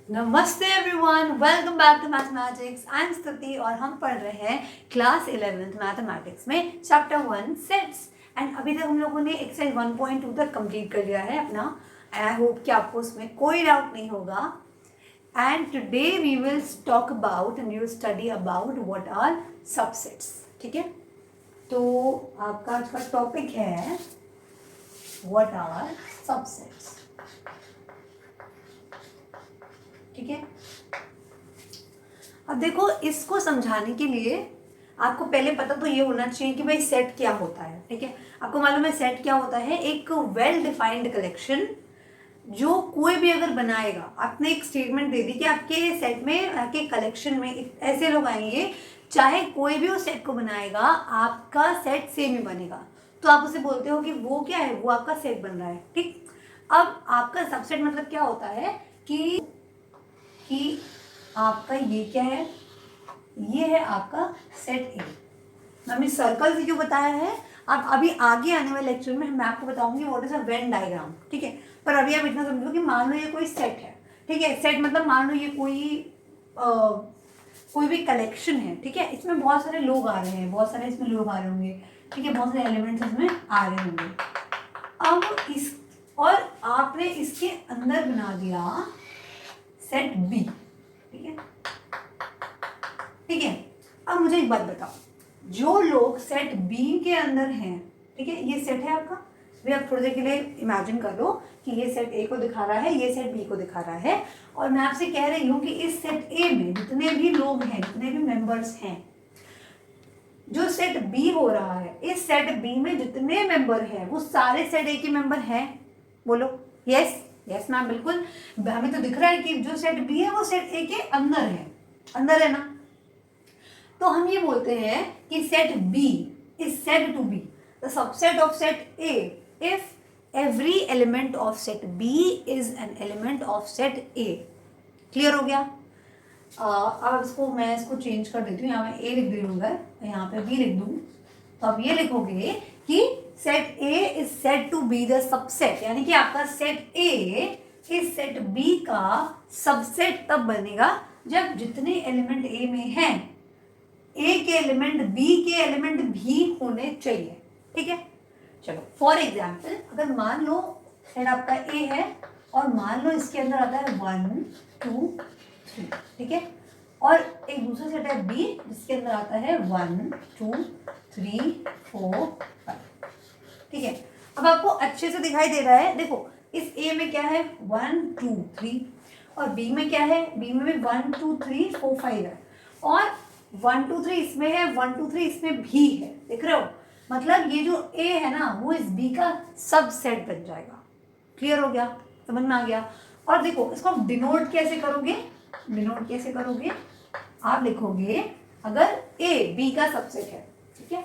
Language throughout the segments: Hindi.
नमस्ते everyone, welcome back to mathematics. I am Stuti और हम पढ़ रहे हैं क्लास 11th मैथमेटिक्स में चैप्टर 1 सेट्स। एंड अभी तक हम लोगों ने एक्सरसाइज 1.2 तक कंप्लीट कर लिया है अपना। आई होप कि आपको उसमें कोई डाउट नहीं होगा। And today we will talk about and we will study about what are subsets. ठीक है, तो आपका आज का टॉपिक है व्हाट आर सबसेट्स। ठीक है, अब देखो, इसको समझाने के लिए आपको पहले पता तो ये होना चाहिए कि भाई सेट क्या होता है। ठीक है, आपको मालूम है सेट क्या होता है? एक वेल डिफाइंड कलेक्शन जो कोई भी अगर बनाएगा। आपने एक स्टेटमेंट दे दी कि आपके सेट में, आपके कलेक्शन में ऐसे लोग आएंगे, चाहे कोई भी उस सेट को बनाएगा आपका सेट सेम ही बनेगा, तो आप उसे बोलते हो कि वो क्या है, वो आपका सेट बन रहा है। ठीक, अब आपका सबसेट मतलब क्या होता है कि आपका ये क्या है, ये है आपका सेट ए। मैंने सर्कल से क्यों बताया है, आप अभी आगे आने वाले लेक्चर में मैं आपको बताऊंगी what is a Venn diagram. ठीक है, पर अभी आप इतना समझो कि मान लो ये कोई सेट है। ठीक है, सेट मतलब मान लो ये कोई भी कलेक्शन है। ठीक है, इसमें बहुत सारे लोग आ रहे हैं, बहुत सारे इसमें लोग आ रहे होंगे। ठीक है, बहुत सारे एलिमेंट्स इसमें आ रहे होंगे। अब इस और आपने इसके अंदर बना दिया सेट बी। ठीक है, ठीक है, अब मुझे एक बात बताओ, जो लोग सेट बी के अंदर हैं, ठीक है, ये सेट है आपका। वे आप थोड़ी देर के लिए इमेजिन कर लो कि ये सेट ए को दिखा रहा है, ये सेट बी को दिखा रहा है, और मैं आपसे कह रही हूँ कि इस सेट ए में जितने भी लोग हैं, जितने भी मेंबर्स हैं, जो सेट बी हो रहा है, इस सेट बी में जितने मेंबर हैं वो सारे सेट ए के मेंबर हैं। बोलो यस। यस मैम, बिल्कुल। हमें तो दिख रहा है कि जो सेट बी है वो सेट ए के अंदर है, अंदर है ना। तो हम ये बोलते हैं कि set B is said to be the subset of set A if every element of set B is an element of set A. Clear हो गया? अब मैं इसको चेंज कर देती हूँ। यहाँ मैं ए लिख दे दूंगा, यहाँ पे बी लिख दूँ, तो अब ये लिखोगे कि set A is said to be the subset, यानी कि आपका सेट ए इस सेट बी का सबसेट तब बनेगा जब जितने एलिमेंट ए में हैं, ए के एलिमेंट बी के एलिमेंट भी होने चाहिए। ठीक है, चलो फॉर एग्जाम्पल, अगर मान लो सेट आपका ए है और मान लो इसके अंदर आता है 1 2 3। ठीक है, और एक दूसरा सेट है बी जिसके अंदर आता है 1 2 3 4 5। ठीक है, अब आपको अच्छे से दिखाई दे रहा है। देखो, इस ए में क्या है 1 2 3, और बी में क्या है, बी में भी 1 2 3 4 5 है, और 1 2 3 इसमें है, 1 2 3 इसमें भी है। देख रहे हो? मतलब ये जो ए है ना, वो इस बी का सबसेट बन जाएगा। क्लियर हो गया? समझ में आ गया? और देखो, इसको डिनोट कैसे करोगे? डिनोट कैसे करोगे? आप लिखोगे, अगर ए बी का सबसेट है, ठीक है,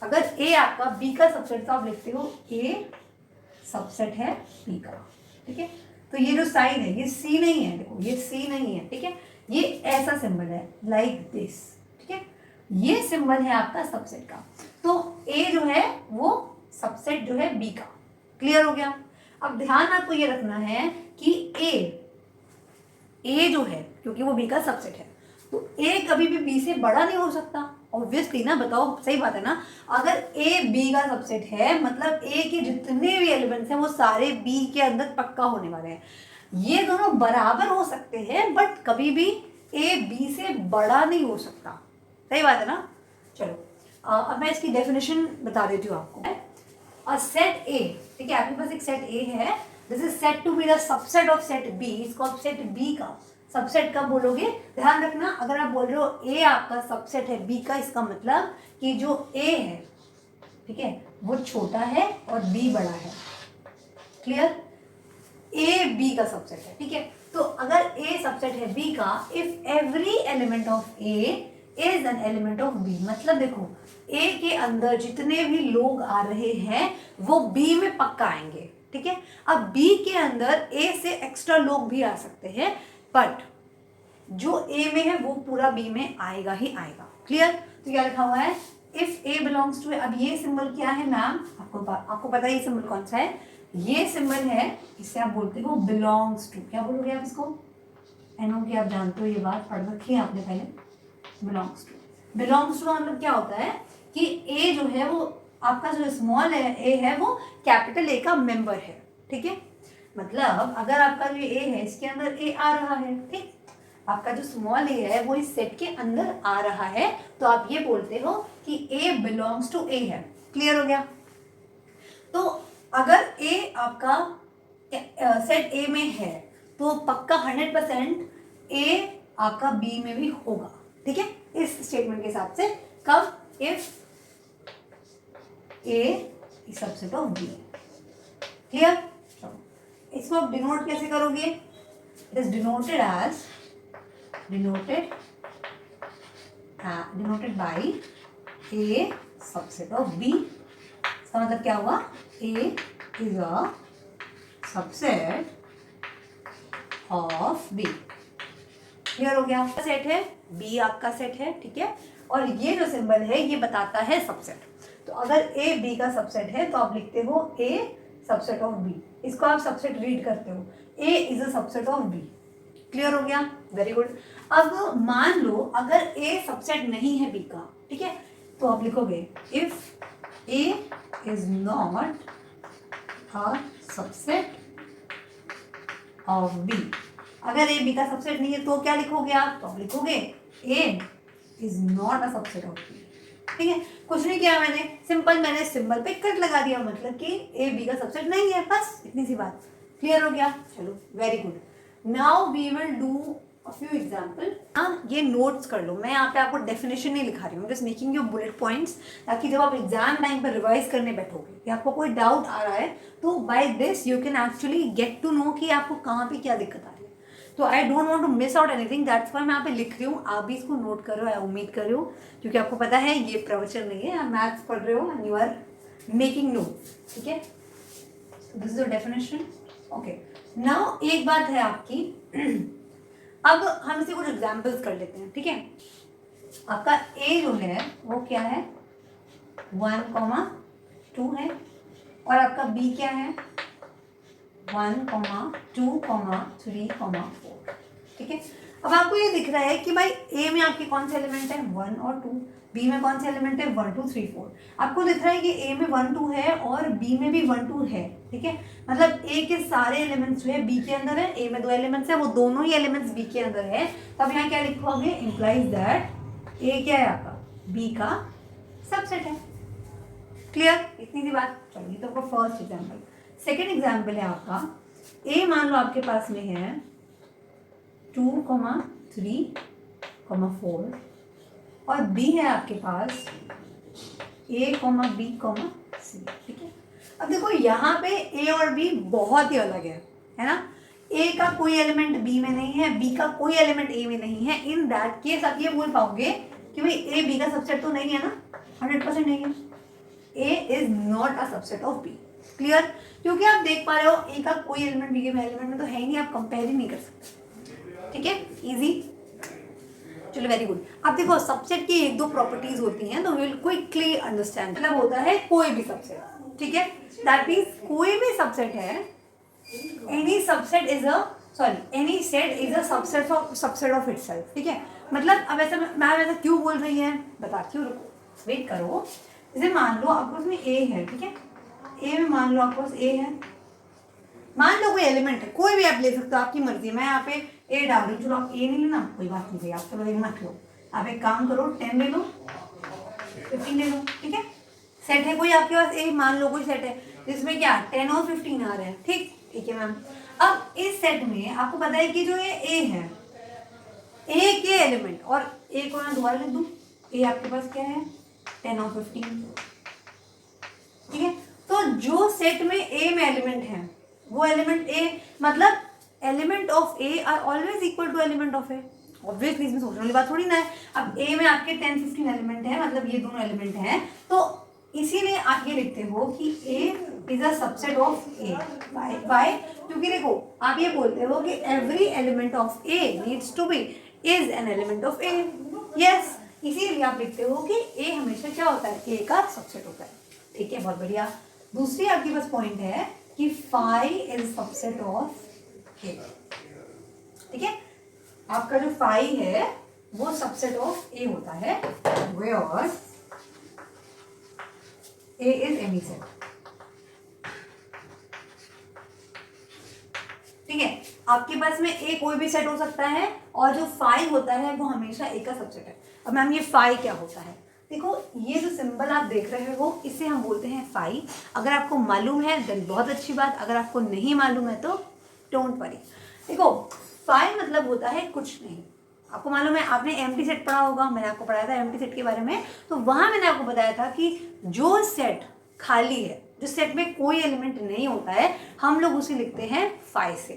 अगर ए आपका बी का सबसेट, तो आप लिखते हो ए सबसेट है बी का। ठीक है, तो ये जो साइन है ये सी नहीं है, देखो ये सी नहीं है। ठीक है, ये ऐसा सिंबल है लाइक दिस। ठीक है, ये सिंबल है आपका सबसेट का, तो ए जो है वो सबसेट जो है बी का। क्लियर हो गया? अब ध्यान आपको ये रखना है कि ए जो है, क्योंकि वो बी का सबसेट है, तो ए कभी भी बी से बड़ा नहीं हो सकता। ऑब्वियसली ना, बताओ सही बात है ना। अगर ए बी का सबसेट है मतलब ए के जितने भी एलिमेंट्स हैं वो सारे बी के अंदर पक्का होने वाले हैं। ये दोनों बराबर हो सकते हैं बट कभी भी ए बी से बड़ा नहीं हो सकता। सही बात है ना? चलो अब मैं इसकी डेफिनेशन बता देती हूँ आपको। अ सेट ए, ठीक है, आपके पास एक सेट ए है, this is set to be the subset of set B. इसको आप सेट बी का सबसेट कब बोलोगे? ध्यान रखना, अगर आप बोल रहे हो ए आपका सबसेट है बी का, इसका मतलब कि जो ए है, ठीक है, वो छोटा है और बी बड़ा है। क्लियर? ए बी का सबसेट है। ठीक है, तो अगर ए सबसेट है बी का, if every element of A is an element of B, मतलब देखो ए के अंदर जितने भी लोग आ रहे हैं वो बी में पक्का आएंगे। ठीक है, अब बी के अंदर ए से एक्स्ट्रा लोग भी आ सकते हैं, बट जो ए में है वो पूरा बी में आएगा ही आएगा। क्लियर? तो क्या लिखा हुआ है? इफ ए बिलोंग्स टू, अब ये सिंबल क्या है मैम? आपको पता है ये सिंबल कौन सा है? ये सिंबल है, इसे आप बोलते हो बिलोंग्स टू। क्या बोलोगे आप इसको? एनओ की आप जानते हो, ये बात पढ़ रखी है आपने पहले। बिलोंग्स टू मतलब क्या होता है कि ए जो है वो आपका जो स्मॉल ए है वो कैपिटल ए का मेंबर है, ठीक है। मतलब अगर आपका जो ए है इसके अंदर ए आ रहा है, ठीक, आपका जो स्मॉल ए है वो इस सेट के अंदर आ रहा है, तो आप ये बोलते हो कि ए बिलोंग्स टू ए है। क्लियर हो गया? तो अगर ए आपका सेट ए में है तो पक्का 100% ए आपका बी में भी होगा, ठीक है, इस स्टेटमेंट के हिसाब से। कब? If A is subset of B. Clear? इसको आप डिनोट कैसे करोगे? It is denoted as denoted by A subset of B. इसका मतलब क्या हुआ? A is a subset of B. Clear हो गया? सेट है, बी आपका सेट है, ठीक है, और ये जो सिंबल है ये बताता है सबसेट। तो अगर ए बी का सबसेट है तो आप लिखते हो ए सबसेट ऑफ बी। इसको आप सबसेट रीड करते हो, A is a subset of B. Clear हो गया? Very good. अब मान लो अगर ए सबसेट नहीं है बी का, ठीक है, तो आप लिखोगे if A is not a subset of B. अगर ए बी का सबसेट नहीं है तो क्या लिखोगे आप? तो आप लिखोगे A is not a subset of B. ठीक है, कुछ नहीं किया मैंने, सिंपल मैंने सिंबल पे कट लगा दिया, मतलब कि ए बी का सबसेट नहीं है, बस इतनी सी बात। क्लियर हो गया? चलो very good. Now we will do a few example. हाँ, ये नोट्स कर लो, मैं यहाँ पे आपको डेफिनेशन नहीं लिखा रही हूँ, just making you bullet points, ताकि जब आप एग्जाम टाइम पर रिवाइज करने बैठोगे कि आपको कोई डाउट आ रहा है तो by this you can actually get to know कि आपको कहाँ पे क्या दिक्कत आ रही है। तो I don't want to miss out anything, that's why मैं यहाँ पे लिख रही हूँ, आप भी इसको नोट करो, आई उम्मीद कर रही हूँ, क्योंकि आपको पता है ये प्रवचन नहीं है, आप मैथ्स पढ़ रहे हो and you are making notes. ठीक है, this is the definition. Okay, now एक बात है आपकी अब हम इसे कुछ एग्जाम्पल्स कर लेते हैं। ठीक है, आपका ए जो है वो क्या है 1,2 है, और आपका बी क्या है 1,2,3,4। ठीक है, अब आपको ये दिख रहा है कि भाई ए में आपके कौन से एलिमेंट है 1 और 2, बी में कौन से एलिमेंट है 1 2 3 4। आपको दिख रहा है कि ए में 1 2 है और बी में भी 1 2 है। ठीक है, मतलब ए के सारे एलिमेंट्स जो है बी के अंदर है, ए में 2 एलिमेंट्स है, वो दोनों ही एलिमेंट्स बी के अंदर है। तब यहाँ क्या लिखोगे? इंप्लाइज दैट ए क्या है आपका बी का सबसेट है। क्लियर? इतनी सी बात। चलिए, तो आपका फर्स्ट एग्जाम्पल। सेकेंड एग्जाम्पल है आपका ए मान लो आपके पास में है 2,3,4 और बी है आपके पास A,B,C। ठीक है, अब देखो यहाँ पे ए और बी बहुत ही अलग है ना। ए का कोई एलिमेंट बी में नहीं है, बी का कोई एलिमेंट ए में नहीं है। इन दैट केस आप ये बोल पाओगे कि भाई ए बी का सबसेट तो नहीं है ना, 100% नहीं है। A is not a subset of B. Clear? क्योंकि आप देख पा रहे हो ए का कोई एलिमेंट बी के एलिमेंट में तो है ही नहीं, आप कंपेयर ही नहीं कर सकते। ठीक है, इजी। चलो वेरी गुड। अब देखो सबसेट की एक दो प्रॉपर्टीज होती हैं तो विल क्विकली अंडरस्टैंड। मतलब होता है कोई भी सबसेट, ठीक है, दैट मींस कोई भी सबसेट है, any subset is a any set is a subset of itself. ठीक है, मतलब अब ऐसा मैम ऐसा क्यों बोल रही है बताती हूँ, रुको वेट करो। जैसे मान लो आपके पास में ए है, ठीक है, ए में मान लो आपके पास ए है, मान लो कोई एलिमेंट है, कोई भी आप ले सकते हो, आपकी मर्जी। मैं यहाँ पे ए डाल रही हूँ, चलो आप ए नहीं लेना, कोई बात नहीं भाई, आप चलो ए मत लो, आप एक काम करो 10 ले लो, 15 ले लो। ठीक है, सेट है कोई आपके पास ए, मान लो कोई सेट है जिसमें क्या 10 और 15 आ रहे हैं। ठीक है मैम। अब इस सेट में आपको पता है कि जो ये ए है, ए के एलिमेंट, और ए को मैं दोबारा लिख दूँ, ए आपके पास क्या है 10 और 15। ठीक है, तो जो सेट में ए में एलिमेंट है वो एलिमेंट ए, मतलब element of A are always equal to element of A. Obviously इसमें सोचने वाली बात थोड़ी ना है। अब ए में आपके 10-15 एलिमेंट है, मतलब ये दोनों एलिमेंट हैं, तो इसीलिए आप ये लिखते हो कि A is a subset of A. By क्योंकि देखो आप ये बोलते हो कि every element of A needs to be is an element of A. Yes, इसीलिए आप लिखते हो कि ए हमेशा क्या होता है, ए का सबसेट होता है। ठीक है, बहुत बढ़िया। दूसरी आपके पास पॉइंट है कि फाई इज सबसेट ऑफ ए। ठीक है, आपका जो फाई है वो सबसेट ऑफ ए होता है, where A is any set. ठीक है, आपके पास में ए कोई भी सेट हो सकता है और जो फाई होता है वो हमेशा ए का सबसेट है। अब मैम ये फाई क्या होता है? देखो ये जो सिंबल आप देख रहे हो इसे हम बोलते हैं फाई। अगर आपको मालूम है देन बहुत अच्छी बात, अगर आपको नहीं मालूम है तो डोंट वरी। देखो फाई मतलब होता है कुछ नहीं। आपको मालूम है, आपने एम्प्टी सेट पढ़ा होगा, मैंने आपको पढ़ाया था एम्प्टी सेट के बारे में, तो वहां मैंने आपको बताया था कि जो सेट खाली है, जो सेट में कोई एलिमेंट नहीं होता है, हम लोग उसे लिखते हैं फाई से।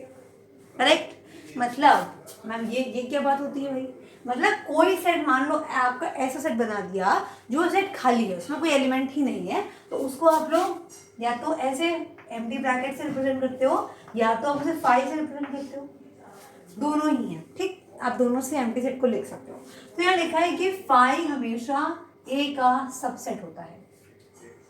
करेक्ट? मतलब मैम ये क्या बात होती है भाई? मतलब कोई सेट, मान लो आपका ऐसा सेट बना दिया जो सेट खाली है, उसमें कोई एलिमेंट ही नहीं है, तो उसको आप लोग या तो ऐसे एम्प्टी ब्रैकेट से रिप्रेजेंट करते हो या तो आप उसे फाई से रिप्रेजेंट करते हो, दोनों ही है। ठीक, आप दोनों से एम्प्टी सेट को लिख सकते हो। तो यहाँ लिखा है कि फाई हमेशा ए का सबसेट होता है।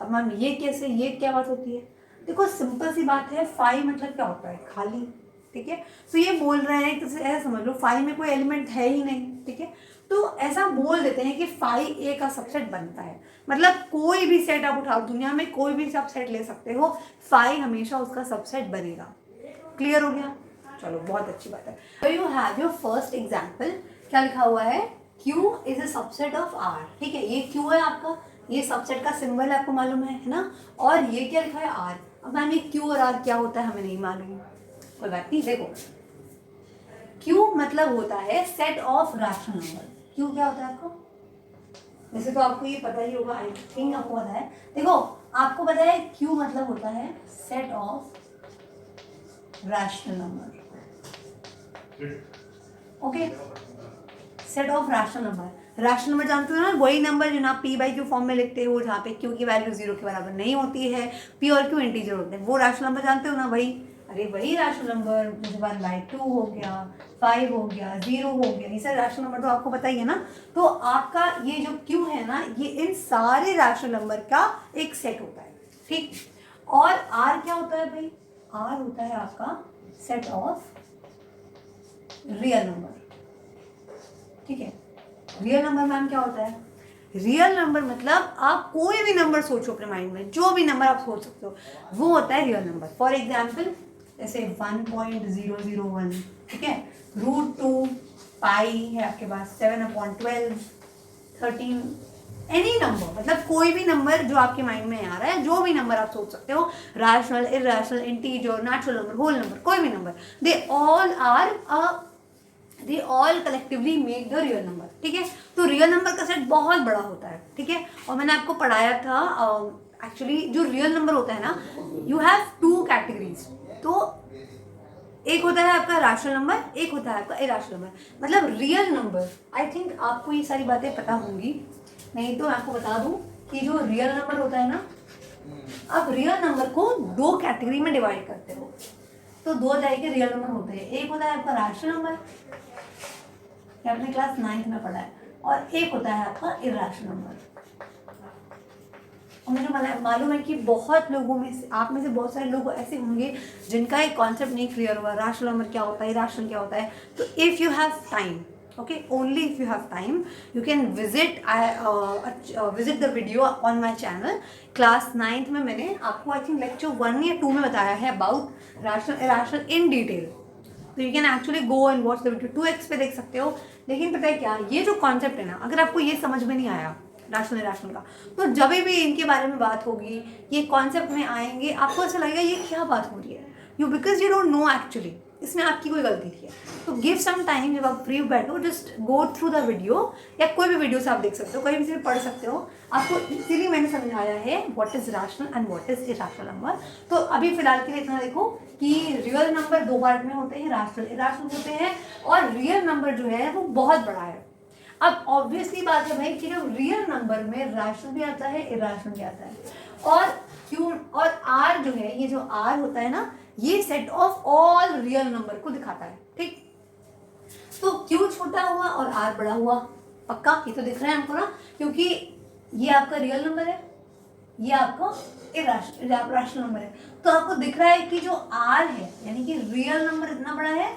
अब मैम ये कैसे, ये क्या बात होती है? देखो सिंपल सी बात है, फाई मतलब क्या होता है? खाली। ठीक है, तो ये बोल रहे हैं, तो ऐसा समझ लो फाई में कोई एलिमेंट है ही नहीं। ठीक है, तो ऐसा बोल देते हैं कि फाई ए का सबसेट बनता है। मतलब कोई भी सेट आप उठाओ, दुनिया में कोई भी सबसेट ले सकते हो, फाई हमेशा उसका सबसेट बनेगा। क्लियर हो गया? चलो बहुत अच्छी बात है। तो you have your first example. क्या लिखा हुआ है? Q is a subset of R। ठीक है, ये Q है आपका, ये सबसेट का सिंबल आपको मालूम है ना? और ये क्या लिखा है? R। अब मैम ये Q और R क्या होता है हमें नहीं मालूम, कोई बात नहीं। देखो Q मतलब होता है set of rational number. Q क्या होता है आपको? वैसे तो आपको ये पता ही होगा, आई थिंक आपको पता है। देखो आपको पता है Q मतलब होता है set of rational number. Okay, set of rational number. Rational number जानते हो ना, वही नंबर जो ना पी बाई क्यू फॉर्म में लिखते हो, जहाँ पे क्यू की वैल्यू 0 के बराबर नहीं होती है, पी और क्यू इंटीजर होते हैं, वो रैशनल नंबर जानते हो ना? वही, अरे वही रैशनल नंबर, जैसे 1/2 हो गया, 5 हो गया, 0 हो गया, ये सारे रैशनल नंबर तो आपको पता ही है ना। तो आपका ये जो क्यू है ना, ये इन सारे रैशनल नंबर का एक सेट होता है। ठीक, और आर क्या होता है भाई? आर होता है आपका सेट ऑफ रियल नंबर। ठीक है, रियल नंबर मैम क्या होता है? रियल नंबर मतलब आप कोई भी नंबर सोचो अपने माइंड में, जो भी नंबर आप सोच सकते हो वो होता है रियल नंबर। फॉर एग्जाम्पल जैसे 1.001, ठीक है, √2 पाई है आपके पास, 7/12, 13, एनी नंबर, मतलब कोई भी नंबर जो आपके माइंड में आ रहा है, जो भी नंबर आप सोच सकते हो, rational, irrational, integer, natural number, whole number, कोई भी number, they all collectively make the real number. ठीक है, तो रियल नंबर का सेट बहुत बड़ा होता है। ठीक है, और मैंने आपको पढ़ाया था एक्चुअली जो रियल नंबर होता है ना, यू हैव 2 कैटेगरीज। तो एक होता है आपका रैशनल नंबर, एक होता है आपका इरैशनल नंबर। मतलब रियल नंबर, आई थिंक आपको ये सारी बातें पता होंगी, नहीं तो मैं आपको बता दूं कि जो रियल नंबर होता है ना, आप रियल नंबर को 2 कैटेगरी में डिवाइड करते हो। तो 2 तरह के रियल नंबर होते हैं, एक होता है आपका रैशनल नंबर, आपने क्लास 9th में पढ़ा है, और एक होता है आपका इरैशनल नंबर। और मुझे मालूम है कि बहुत लोगों में से, आप में से बहुत सारे लोग ऐसे होंगे जिनका एक कॉन्सेप्ट नहीं क्लियर हुआ, रैशनल नंबर क्या होता है, इरैशनल क्या होता है। तो if you have time, okay, only if you have time, you can visit the video on my channel. Class 9th में मैंने आपको आई थिंक लेक्चर 1 या 2 में बताया है about rational irrational in detail. तो you can actually go and watch the video, 2x पे देख सकते हो। लेकिन पता है क्या, ये जो कॉन्सेप्ट है ना, अगर आपको ये समझ में नहीं आया रैशनल इरैशनल का, तो जब भी इनके बारे में बात होगी, ये कॉन्सेप्ट में आएंगे, आपको ऐसा लगेगा ये क्या बात हो रही है, because you don't know actually, इसमें आपकी कोई गलती नहीं है। तो गिव सम टाइम, जब आप फ्री बैठो, just go through the video, या कोई भी वीडियो से आप देख सकते हो, कहीं भी से पढ़ सकते हो। आपको इसीलिए मैंने समझाया है what is rational and what is irrational number. तो अभी फिलहाल के लिए इतना देखो कि रियल नंबर 2 पार्ट में होते हैं, रैशनल इरैशनल होते हैं, और रियल नंबर जो है वो बहुत बड़ा है। अब ऑब्वियसली बात है भाई कि जब रियल नंबर में रैशनल भी आता है, इरैशनल भी आता है, और क्यू और आर जो है, ये जो आर होता है ना, ये set of all real number को दिखाता है। ठीक, तो क्यू छोटा हुआ और आर बड़ा हुआ, पक्का? ये तो दिख रहा है हमको ना, क्योंकि ये आपका रियल नंबर है, ये आपका रैशनल नंबर है। तो आपको दिख रहा है कि जो आर है, यानी कि रियल नंबर इतना बड़ा है,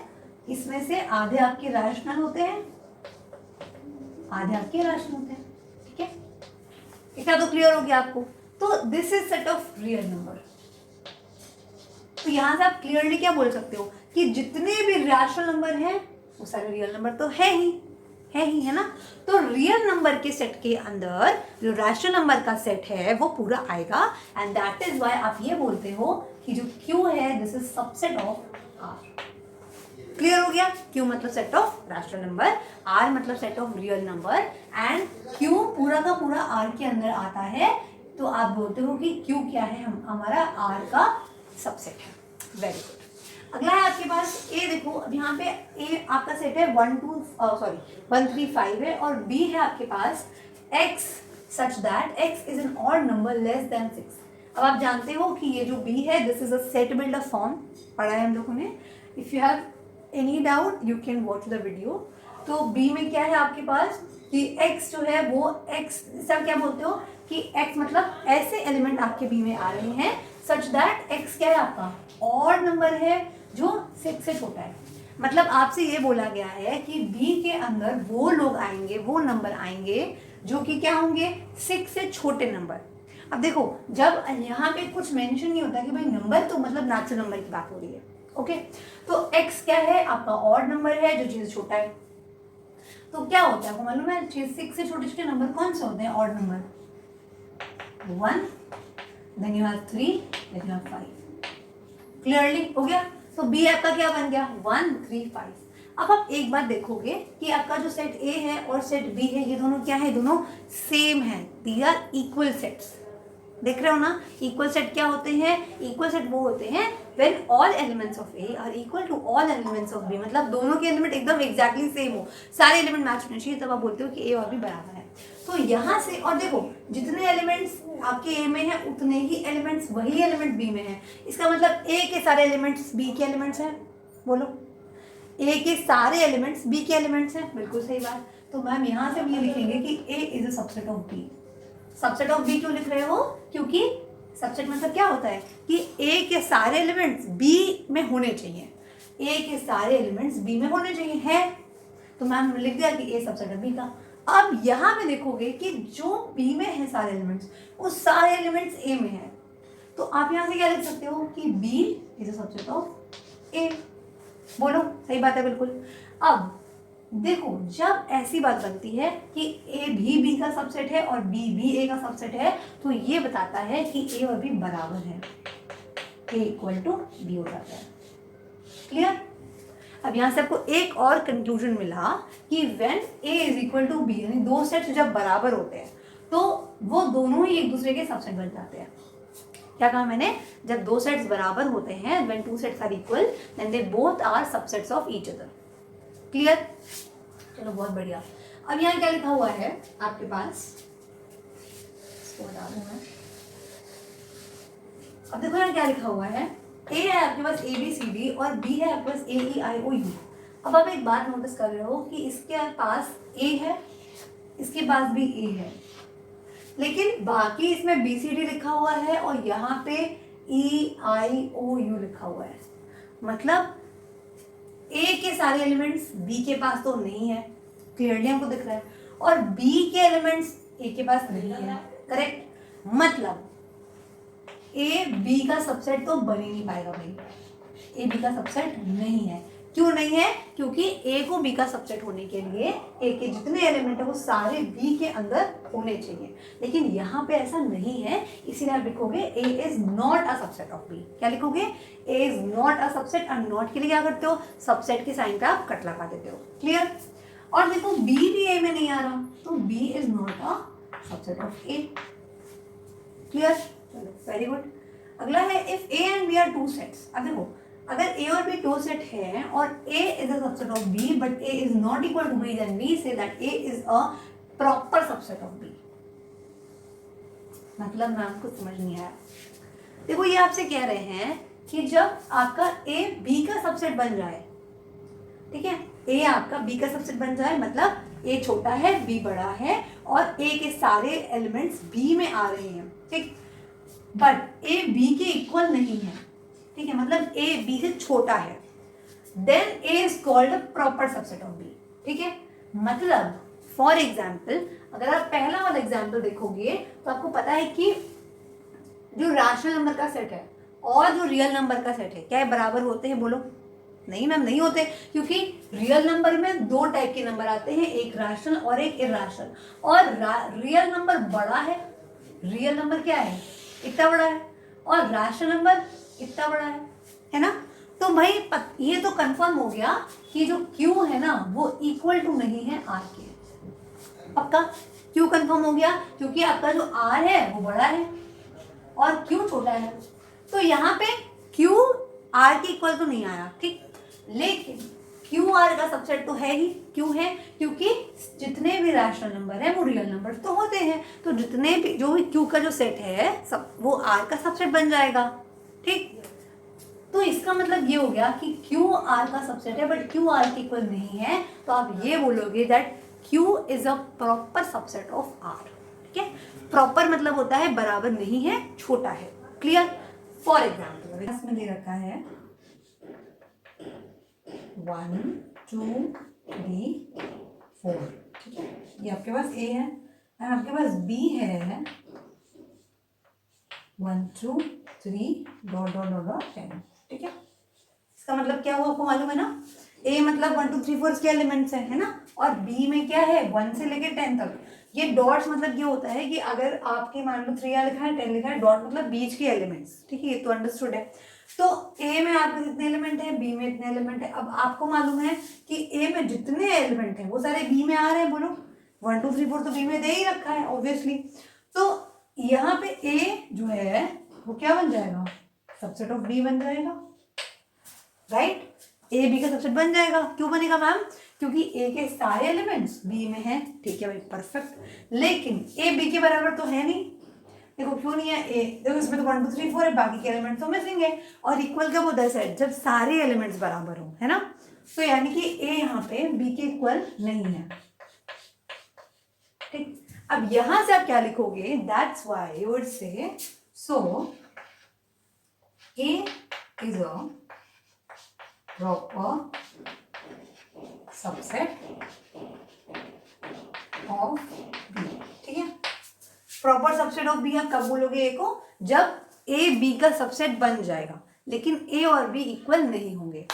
इसमें से आधे आपके रैशनल होते हैं, आधे आपके इरेशनल होते हैं, ठीक है। इतना तो क्लियर हो गया आपको। तो this is set of real number. तो यहां से आप क्लियरली क्या बोल सकते हो कि जितने भी रैशनल नंबर हैं वो सारे रियल नंबर तो है ही, है ना। तो रियल नंबर के सेट के अंदर जो रैशनल नंबर का सेट है वो पूरा आएगा, एंड दैट इज व्हाई आप ये बोलते हो कि जो Q है this is subset of R। Clear हो गया। Q मतलब set of rational number, R मतलब set of real number, and Q पूरा का पूरा R के अंदर आता है। तो आप बोलते हो कि Q क्या है, हमारा R का सबसेट है। Very good. अगला है आपके पास A। देखो अब यहाँ पे A आपका सेट है 1 3 5 है, और B है आपके पास X such that X is an odd number less than 6। अब आप जानते हो कि ये जो B है this is a set builder form, पढ़ा है हम लोगों ने। If you have any doubt you can watch the video. तो B में क्या है आपके पास कि X जो है वो X, सर क्या बोलते हो कि X मतलब ऐसे एलिमेंट आपके B में आ रहे हैं सच दैट X क्या है आपका ऑड नंबर है जो 6 से छोटा है। मतलब आपसे ये बोला गया है कि B के अंदर वो लोग आएंगे, वो नंबर आएंगे जो कि क्या होंगे 6 से छोटे नंबर। अब देखो जब यहाँ पे कुछ मेंशन नहीं होता कि भाई नंबर तो मतलब नेचुरल नंबर की बात हो रही है, ओके। तो x क्या है आपका ऑड नंबर है जो चीज छोटा है। तो क्या होता है आपको मालूम है 6 से छोटे छोटे नंबर कौन से होते हैं odd number, 1, then you have 3, then you have 5। Clearly हो गया। तो B आपका क्या बन गया 1 3 5। अब आप एक बात देखोगे कि आपका जो सेट A है और सेट B है ये दोनों क्या है, दोनों सेम है, दे आर इक्वल सेट्स। देख रहे हो ना, इक्वल सेट क्या होते हैं, इक्वल सेट वो होते हैं when all elements of A are equal to all elements of B। मतलब दोनों के एलिमेंट एकदम एग्जैक्टली सेम हो, सारे एलिमेंट मैच होने चाहिए, तब आप बोलते हो कि A और B बराबर है। तो यहाँ से और देखो जितने एलिमेंट्स आपके A में है उतने ही एलिमेंट्स वही एलिमेंट B में है। इसका मतलब A के सारे एलिमेंट्स B के एलिमेंट्स हैं। बोलो A के सारे एलिमेंट्स B के एलिमेंट्स हैं, बिल्कुल सही बात। तो मैम यहाँ से हम ये लिखेंगे कि A is a subset of B। Subset of B क्यों लिख रहे हो, क्योंकि सबसेट मतलब क्या होता है कि A के सारे एलिमेंट्स B में होने चाहिए, A के सारे एलिमेंट्स B में होने चाहिए, है। तो मैम लिख दिया कि A सबसेट है B का। अब यहाँ पे देखोगे कि जो B में है सारे एलिमेंट्स वो सारे एलिमेंट्स A में है। तो आप यहाँ से क्या लिख सकते हो कि B is a subset of A। बोलो सही बात है बिल्कुल। अब देखो जब ऐसी बात बनती है कि A भी B का सबसेट है और B भी A का सबसेट है, तो ये बताता है कि A और B बराबर है, A इक्वल टू B हो जाता है। क्लियर। अब यहाँ से आपको एक और कंक्लूजन मिला कि when A is equal to B, यानी दो सेट्स जब बराबर होते हैं तो वो दोनों ही एक दूसरे के सबसेट बन जाते हैं। क्या कहा मैंने, जब दो सेट्स बराबर होते हैं when two sets are equal then they both are subsets of each other. Clear. चलो बहुत बढ़िया। अब यहाँ क्या लिखा हुआ है आपके पास, इसको बता दूं मैं। अब देखो यहाँ क्या लिखा हुआ है, A है आपके पास ABCD और B है आपके पास AEIOU। अब आप एक बात नोटिस कर रहे हो कि इसके पास A है, इसके पास भी A है, लेकिन बाकी इसमें BCD लिखा हुआ है और यहाँ पे EIOU लिखा हुआ है। मतलब A के सारे एलिमेंट्स B के पास तो नहीं है, क्लियरली हमको दिख रहा है, और B के एलिमेंट्स A के पास नहीं है, करेक्ट। मतलब A B का सबसेट तो बन ही नहीं पाएगा भाई, A B का सबसेट नहीं है। क्यों नहीं है, क्योंकि A को B का सबसेट होने के लिए A के जितने एलिमेंट है वो सारे B के अंदर होने चाहिए, लेकिन यहाँ पे ऐसा नहीं है, इसीलिए आप लिखोगे A is not a subset of B। क्या लिखोगे, A is not a subset, और नॉट के लिए क्या करते हो, सबसेट के साइन पे आप कट लगा देते हो। क्लियर। और देखो B भी A में नहीं आ रहा, तो B is not a subset of A। Clear. चलो वेरी गुड। अगला है if A and B are two sets. अब देखो अगर A और B दो सेट है और A is a subset of B but A is not equal to B, then we say that A is a proper subset of B। मतलब मैम कुछ समझ नहीं आया। देखो ये आपसे कह रहे हैं कि जब आपका A B का सबसेट बन जाए, ठीक है, A आपका B का सबसेट बन जाए, मतलब A छोटा है B बड़ा है और A के सारे एलिमेंट्स B में आ रहे हैं, ठीक, बट A B के इक्वल नहीं है, ठीक है, मतलब A B से छोटा है, then A is called proper subset of B. ठीक है, मतलब फॉर एग्जाम्पल अगर आप पहला वाला एग्जाम्पल देखोगे तो आपको पता है कि जो रैशनल नंबर का सेट है और जो रियल नंबर का सेट है क्या बराबर होते हैं? बोलो। नहीं मैम, नहीं होते, क्योंकि रियल नंबर में दो टाइप के नंबर आते हैं, एक रैशनल और एक इरैशनल। और रियल नंबर बड़ा है, रियल नंबर क्या है? इतना बड़ा है, और रैशनल नंबर इतना बड़ा है ना? तो भाई ये तो कंफर्म हो गया कि जो Q है ना वो इक्वल टू नहीं है R के। पक्का? क्यों कंफर्म हो गया? क्योंकि आपका जो R है वो बड़ा है और Q छोटा है, तो यहाँ पे Q R के इक्वल तो नहीं आया, ठीक। लेकिन Q R का सबसेट तो है ही। क्यों है? क्योंकि जितने भी रैशनल नंबर है वो रियल नंबर तो होते हैं, तो जितने भी जो भी Q का जो सेट है सब वो R का सबसेट बन जाएगा, ठीक। तो इसका मतलब ये हो गया कि Q R का सबसेट है बट Q R के इक्वल नहीं है, तो आप ये बोलोगे that Q is a proper subset of R। ठीक है, प्रॉपर मतलब होता है बराबर नहीं है, छोटा है। क्लियर? फॉर एग्जाम्पल इसमें दे रखा है 1 2 3 4, ठीक है, ये आपके पास A है और आपके पास B है 1 2 3 डॉट डॉट डॉट डॉट 10। ठीक है, इसका मतलब क्या हुआ आपको मालूम है ना? A मतलब 1 2 3 4 इसके एलिमेंट्स है ना, और B में क्या है 1 से लेके 10 तक। ये डॉट्स मतलब ये होता है कि अगर आपके मान लो 3 लिखा है 10 लिखा है, डॉट मतलब बीच के एलिमेंट्स। ठीक है, ये तो अंडरस्टूड है। तो A में आपके कितने एलिमेंट है, B में इतने एलिमेंट है। अब आपको मालूम है कि A में जितने एलिमेंट है वो सारे B में आ रहे हैं। बोलो 1 2 3 4 तो B में दे ही रखा है ऑब्वियसली। तो यहाँ पे A जो है वो क्या बन जाएगा? सबसेट ऑफ B बन जाएगा, राइट। ए बी का सबसेट बन जाएगा। क्यों बनेगा मैम? क्योंकि ए के सारे एलिमेंट्स बी में हैं। ठीक है भाई, परफेक्ट। लेकिन ए बी के बराबर तो है नहीं। देखो क्यों नहीं है? ए देखो इसमें तो 1 2 3 4 है, बाकी के एलिमेंट्स तो मिसिंग है। और इक्वल कब होता है सेट? जब सारे एलिमेंट्स बराबर हो, है ना। तो यानी कि ए यहाँ पे बी के इक्वल नहीं है, ठीक। अब यहां से आप क्या लिखोगे? That's why you would say so A is a proper subset of B। ठीक है, प्रॉपर सबसेट ऑफ बी आप कब बोलोगे? ए को जब ए बी का सबसेट बन जाएगा, लेकिन ए और बी इक्वल नहीं होंगे।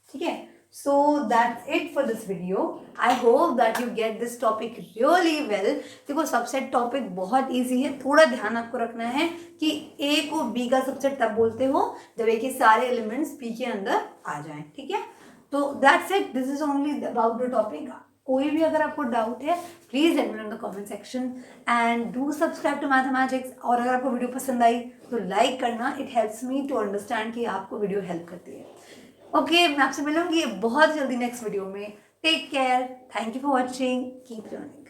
ठीक है, so that's it for this video. I hope that you get this topic really well. देखो सबसेट टॉपिक बहुत इजी है, थोड़ा ध्यान आपको रखना है कि ए को बी का सबसेट तब बोलते हो जब ए के सारे एलिमेंट्स बी के अंदर आ जाएं। ठीक है, तो that's it, this is only about the topic. कोई भी अगर आपको डाउट है please let me know in the comment section and do subscribe to mathematics. और अगर आपको वीडियो पसंद आई तो लाइक करना, it helps me to understand कि आपको वीडियो हेल्प करती है। ओके, मैं आपसे मिलूंगी बहुत जल्दी नेक्स्ट वीडियो में। Take care, thank you for watching, keep learning.